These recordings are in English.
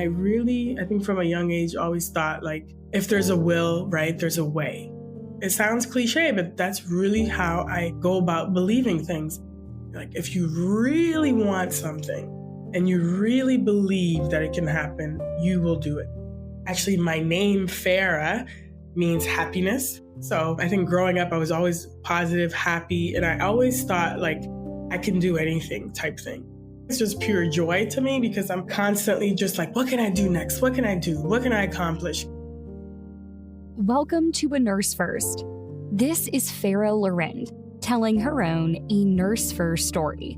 I think from a young age, always thought like, if there's a will, right, there's a way. It sounds cliche, but that's really how I go about believing things. Like if you really want something and you really believe that it can happen, you will do it. Actually, my name, Farah, means happiness. So I think growing up, I was always positive, happy, and I always thought like I can do anything type thing. It's just pure joy to me because I'm constantly just like, what can I do next? What can I do? What can I accomplish? Welcome to A Nurse First. This is Farah Laurent telling her own A Nurse First story.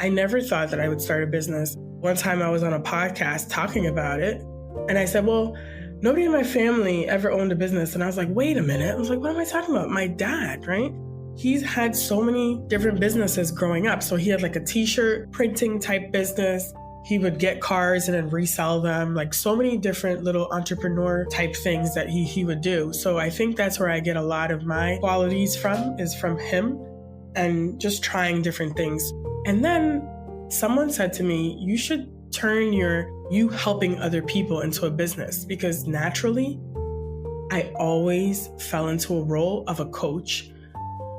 I never thought that I would start a business. One time I was on a podcast talking about it, and I said, well, nobody in my family ever owned a business. And I was like, wait a minute. I was like, what am I talking about? My dad, right? He's had so many different businesses growing up. So he had like a t-shirt printing type business. He would get cars and then resell them, like so many different little entrepreneur type things that he would do. So I think that's where I get a lot of my qualities from, is from him and just trying different things. And then someone said to me, you should turn you helping other people into a business, because naturally I always fell into a role of a coach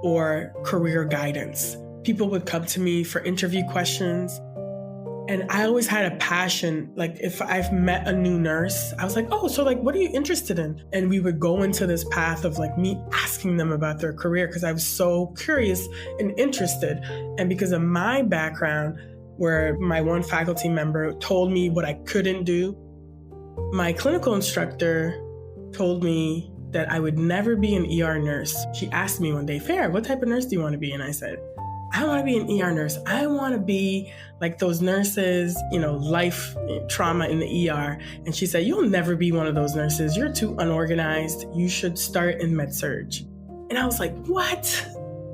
or career guidance. People would come to me for interview questions. And I always had a passion, like if I've met a new nurse, I was like, oh, so like, what are you interested in? And we would go into this path of like me asking them about their career because I was so curious and interested. And because of my background, where my one faculty member told me what I couldn't do, my clinical instructor told me that I would never be an ER nurse. She asked me one day, Farah, what type of nurse do you want to be? And I said, I want to be an ER nurse. I want to be like those nurses, life trauma in the ER. And she said, you'll never be one of those nurses. You're too unorganized. You should start in med-surg. And I was like, what?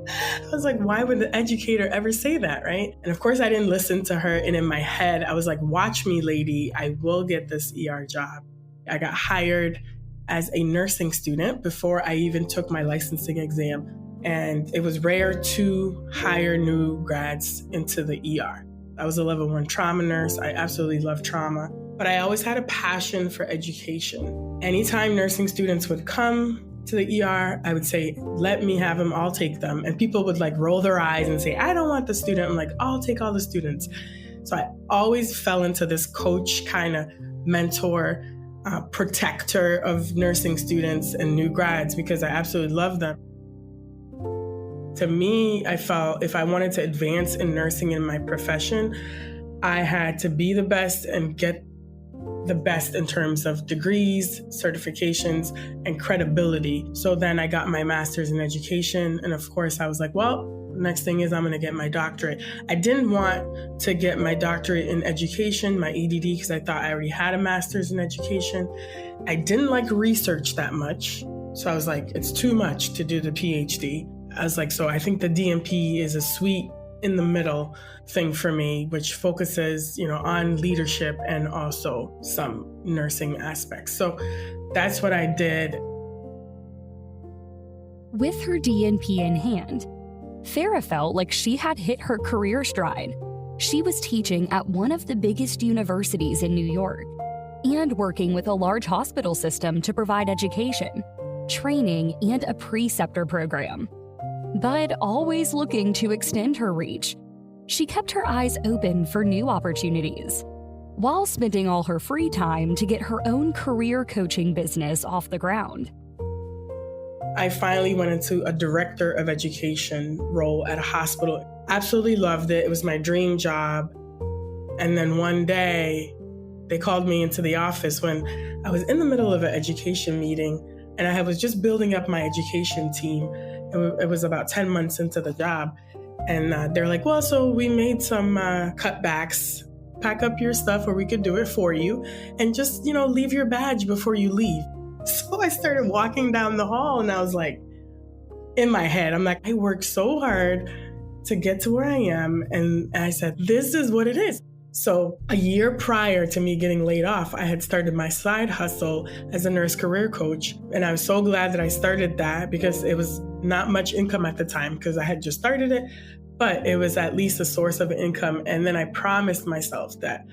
I was like, why would the educator ever say that, right? And of course, I didn't listen to her. And in my head, I was like, watch me, lady. I will get this ER job. I got hired as a nursing student before I even took my licensing exam. And it was rare to hire new grads into the ER. I was a level 1 trauma nurse. I absolutely love trauma, but I always had a passion for education. Anytime nursing students would come to the ER, I would say, let me have them, I'll take them. And people would like roll their eyes and say, I don't want the student. I'm like, I'll take all the students. So I always fell into this coach kind of mentor, protector of nursing students and new grads because I absolutely love them. To me, I felt if I wanted to advance in nursing in my profession, I had to be the best and get the best in terms of degrees, certifications, and credibility. So then I got my master's in education. And of course, I was like, well, next thing is I'm going to get my doctorate. I didn't want to get my doctorate in education, my ADD, because I thought I already had a master's in education. I didn't like research that much. So I was like, it's too much to do the PhD. I was like, so I think the DNP is a sweet in the middle thing for me, which focuses, on leadership and also some nursing aspects. So that's what I did. With her DNP in hand, Farah felt like she had hit her career stride. She was teaching at one of the biggest universities in New York and working with a large hospital system to provide education, training, and a preceptor program. But always looking to extend her reach, she kept her eyes open for new opportunities, while spending all her free time to get her own career coaching business off the ground. I finally went into a director of education role at a hospital. Absolutely loved it. It was my dream job. And then one day, they called me into the office when I was in the middle of an education meeting, and I was just building up my education team. It was about 10 months into the job. And they're like, well, so we made some cutbacks. Pack up your stuff or we could do it for you. And just, leave your badge before you leave. So I started walking down the hall and I was like, in my head, I'm like, I worked so hard to get to where I am. And I said, this is what it is. So a year prior to me getting laid off, I had started my side hustle as a nurse career coach. And I was so glad that I started that because it was not much income at the time because I had just started it. but it was at least a source of income. And then I promised myself that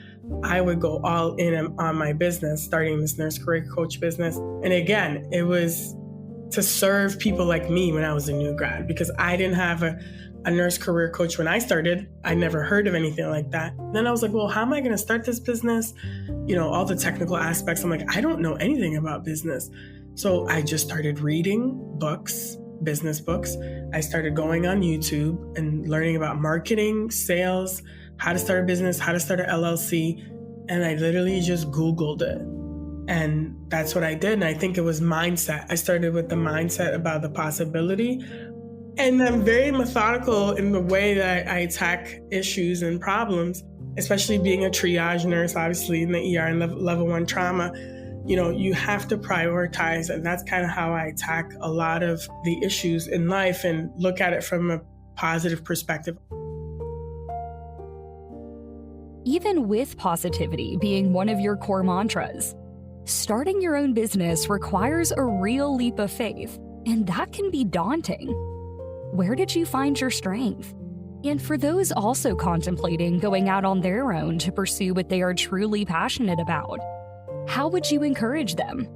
I would go all in on my business, starting this nurse career coach business. And again, it was to serve people like me when I was a new grad, because I didn't have a nurse career coach when I started. I never heard of anything like that. Then I was like, well, how am I going to start this business? All the technical aspects. I'm like, I don't know anything about business. So I just started reading books, business books. I started going on YouTube and learning about marketing, sales, how to start a business, how to start an LLC. And I literally just Googled it. And that's what I did. And I think it was mindset. I started with the mindset about the possibility. And I'm very methodical in the way that I attack issues and problems, especially being a triage nurse, obviously in the ER and level 1 trauma. You have to prioritize. And that's kind of how I attack a lot of the issues in life and look at it from a positive perspective. Even with positivity being one of your core mantras, starting your own business requires a real leap of faith, and that can be daunting. Where did you find your strength? And for those also contemplating going out on their own to pursue what they are truly passionate about, how would you encourage them?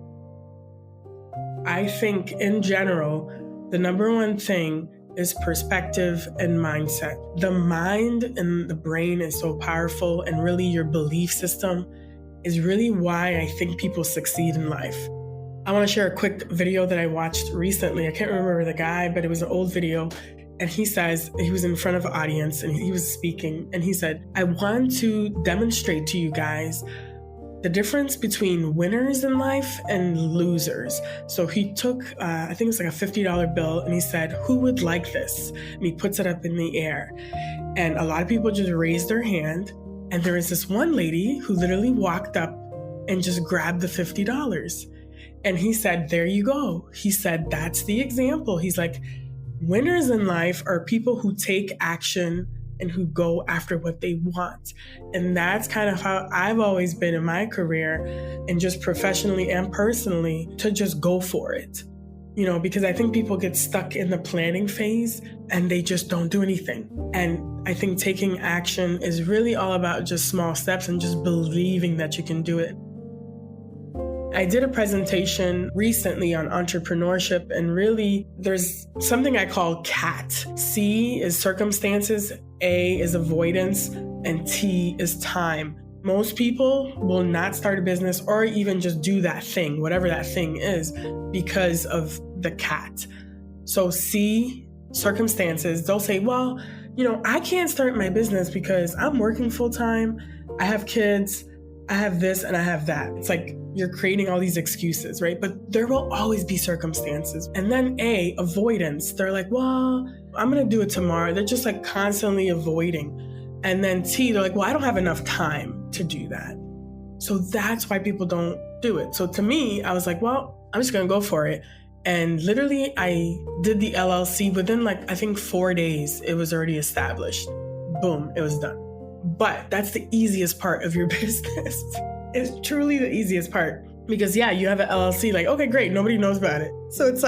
I think in general, the number one thing is perspective and mindset. The mind and the brain is so powerful, and really your belief system is really why I think people succeed in life. I want to share a quick video that I watched recently. I can't remember the guy, but it was an old video. And he says, he was in front of an audience and he was speaking. And he said, I want to demonstrate to you guys the difference between winners in life and losers. So he took, I think it was like a $50 bill, and he said, who would like this? And he puts it up in the air. And a lot of people just raised their hand. And there was this one lady who literally walked up and just grabbed the $50. And he said, there you go. He said, that's the example. He's like, winners in life are people who take action and who go after what they want. And that's kind of how I've always been in my career, and just professionally and personally, to just go for it. Because I think people get stuck in the planning phase and they just don't do anything. And I think taking action is really all about just small steps and just believing that you can do it. I did a presentation recently on entrepreneurship, and really there's something I call CAT. C is circumstances, A is avoidance, and T is time. Most people will not start a business or even just do that thing, whatever that thing is, because of the CAT. So C, circumstances, they'll say, well, I can't start my business because I'm working full time, I have kids, I have this and I have that. It's like you're creating all these excuses, right? But there will always be circumstances. And then A, avoidance. They're like, well, I'm going to do it tomorrow. They're just like constantly avoiding. And then T, they're like, well, I don't have enough time to do that. So that's why people don't do it. So to me, I was like, well, I'm just going to go for it. And literally I did the LLC within I think 4 days, it was already established. Boom, it was done. But that's the easiest part of your business. It's truly the easiest part, because you have an LLC, okay, great, nobody knows about it. So it's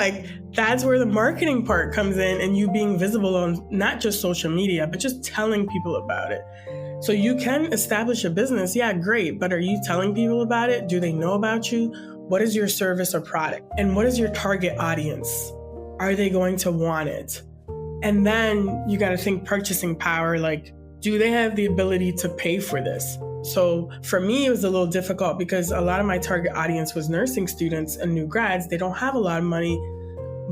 that's where the marketing part comes in, and you being visible on not just social media, but just telling people about it. So you can establish a business, great, but are you telling people about it? Do they know about you? What is your service or product? And what is your target audience? Are they going to want it? And then you got to think purchasing power, do they have the ability to pay for this? So for me, it was a little difficult because a lot of my target audience was nursing students and new grads. They don't have a lot of money,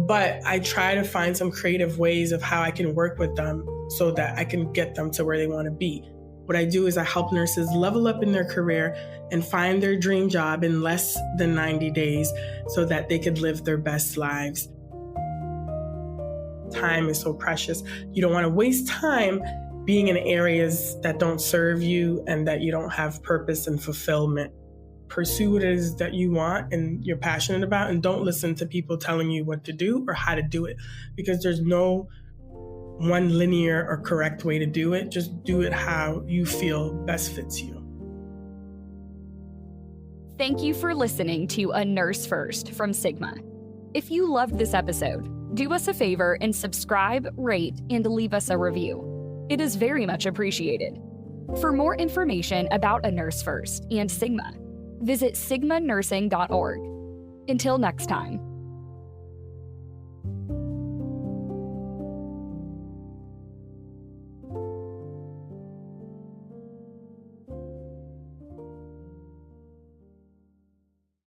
but I try to find some creative ways of how I can work with them so that I can get them to where they want to be. What I do is I help nurses level up in their career and find their dream job in less than 90 days so that they could live their best lives. Time is so precious. You don't want to waste time being in areas that don't serve you and that you don't have purpose and fulfillment. Pursue what it is that you want and you're passionate about, and don't listen to people telling you what to do or how to do it, because there's no one linear or correct way to do it. Just do it how you feel best fits you. Thank you for listening to A Nurse First from Sigma. If you loved this episode, do us a favor and subscribe, rate, and leave us a review. It is very much appreciated. For more information about A Nurse First and Sigma, visit sigmanursing.org. Until next time.